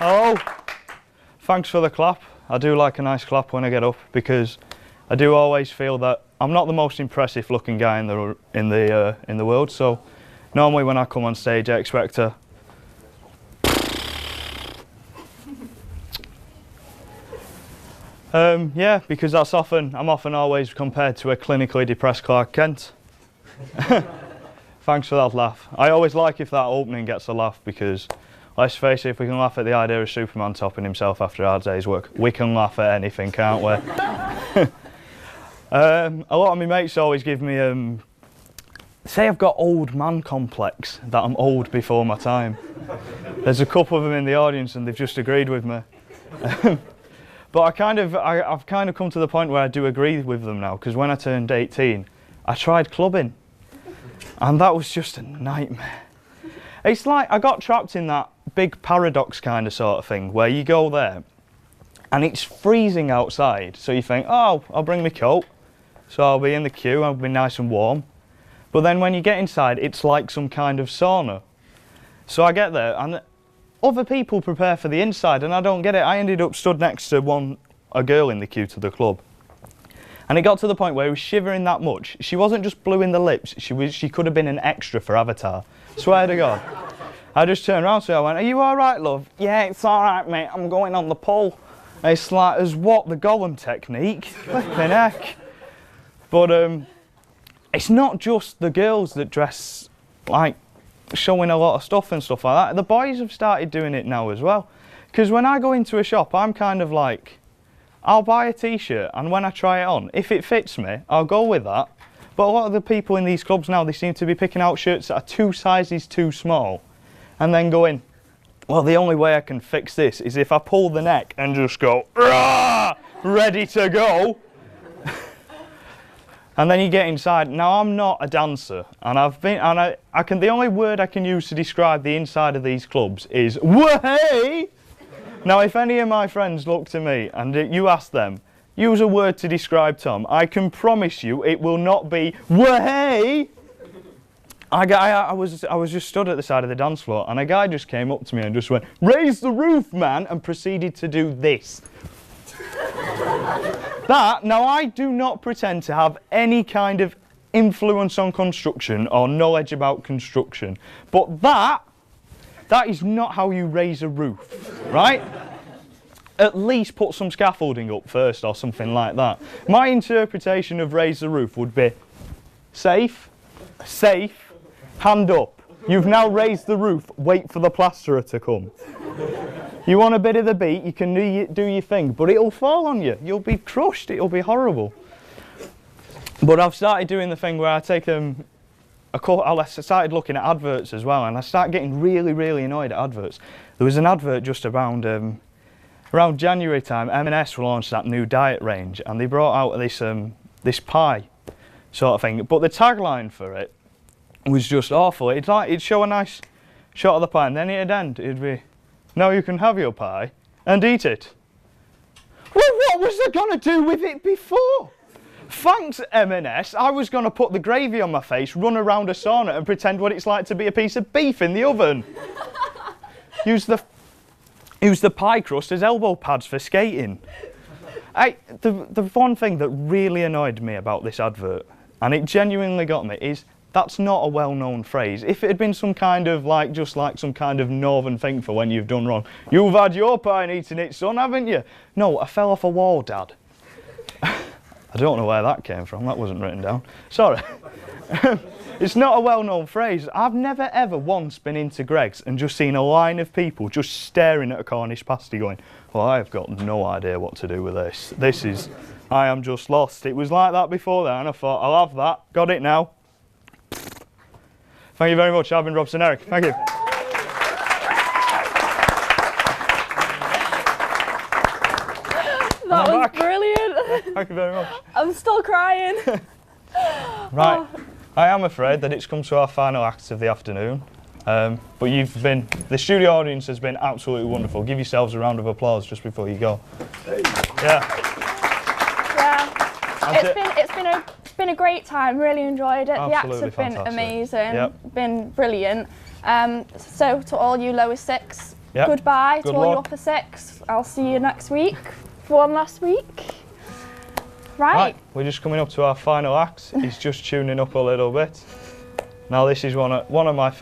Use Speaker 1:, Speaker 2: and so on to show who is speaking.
Speaker 1: Oh, thanks for the clap. I do like a nice clap when I get up because I do always feel that I'm not the most impressive looking guy in the world. So normally when I come on stage, I expect to. Yeah, because I'm often always compared to a clinically depressed Clark Kent. Thanks for that laugh. I always like if that opening gets a laugh because, let's face it, if we can laugh at the idea of Superman topping himself after a hard day's work, we can laugh at anything, can't we? A lot of my mates always give me, say I've got old man complex, that I'm old before my time. There's a couple of them in the audience and they've just agreed with me. But I've kind of come to the point where I do agree with them now, because when I turned 18, I tried clubbing, and that was just a nightmare. It's like I got trapped in that big paradox kind of sort of thing, where you go there, and it's freezing outside, so you think, oh, I'll bring my coat, so I'll be in the queue, I'll be nice and warm. But then when you get inside, it's like some kind of sauna. So I get there, and other people prepare for the inside, and I don't get it. I ended up stood next to a girl in the queue to the club. And it got to the point where he was shivering that much. She wasn't just blue in the lips, she could have been an extra for Avatar. Swear to God. I just turned around to her, I went, are you alright, love? Yeah, it's alright, mate, I'm going on the pole. And it's like, as what, the Gollum technique? Flipping heck. But it's not just the girls that dress like showing a lot of stuff and stuff like that. The boys have started doing it now as well. Because when I go into a shop, I'm kind of like, I'll buy a t-shirt and when I try it on, if it fits me, I'll go with that. But a lot of the people in these clubs now, they seem to be picking out shirts that are 2 sizes too small and then going, well, the only way I can fix this is if I pull the neck and just go, "Rah!" ready to go. And then you get inside. Now I'm not a dancer, and the only word I can use to describe the inside of these clubs is "way." Now, if any of my friends look to me and you ask them, use a word to describe Tom, I can promise you it will not be "way." I was just stood at the side of the dance floor, and a guy just came up to me and just went, "Raise the roof, man," and proceeded to do this. Now I do not pretend to have any kind of influence on construction or knowledge about construction, but that is not how you raise a roof, right? At least put some scaffolding up first or something like that. My interpretation of raise the roof would be safe, hand up. You've now raised the roof, wait for the plasterer to come. You want a bit of the beat, you can do your thing, but it'll fall on you. You'll be crushed, it'll be horrible. But I've started doing the thing where I take I started looking at adverts as well, and I started getting really, really annoyed at adverts. There was an advert just around January time. M&S launched that new diet range, and they brought out this pie sort of thing. But the tagline for it was just awful. It'd show a nice shot of the pie, and then it'd end. It'd be, "Now you can have your pie and eat it." Well, what was I going to do with it before? Thanks, M&S. I was going to put the gravy on my face, run around a sauna and pretend what it's like to be a piece of beef in the oven. Use the pie crust as elbow pads for skating. The one thing that really annoyed me about this advert, and it genuinely got me, is that's not a well-known phrase. If it had been some kind of just like some kind of northern thing for when you've done wrong. "You've had your pie and eaten it, son, haven't you?" No, I fell off a wall, Dad. I don't know where that came from. That wasn't written down. Sorry. It's not a well-known phrase. I've never ever once been into Greggs and just seen a line of people just staring at a Cornish pasty going, "Well, I've got no idea what to do with this. I am just lost." It was like that before then, and I thought, I'll have that. Got it now. Thank you very much. I've been Robson, Eric. Thank you.
Speaker 2: That was brilliant.
Speaker 1: Thank you very much.
Speaker 2: I'm still crying.
Speaker 1: Right.
Speaker 2: Oh.
Speaker 1: I am afraid that it's come to our final act of the afternoon. But the studio audience has been absolutely wonderful. Give yourselves a round of applause just before you go.
Speaker 2: Hey. Yeah. It's been a great time. Really enjoyed it.
Speaker 1: Absolutely
Speaker 2: the acts have been
Speaker 1: fantastic.
Speaker 2: amazing.
Speaker 1: Yep.
Speaker 2: Been brilliant. So to all you lower six,
Speaker 1: Yep.
Speaker 2: goodbye.
Speaker 1: Good
Speaker 2: To all you
Speaker 1: luck.
Speaker 2: upper six, I'll see you next week for one last week. Right.
Speaker 1: We're just coming up to our final act. He's just tuning up a little bit. Now this is one of my favourite.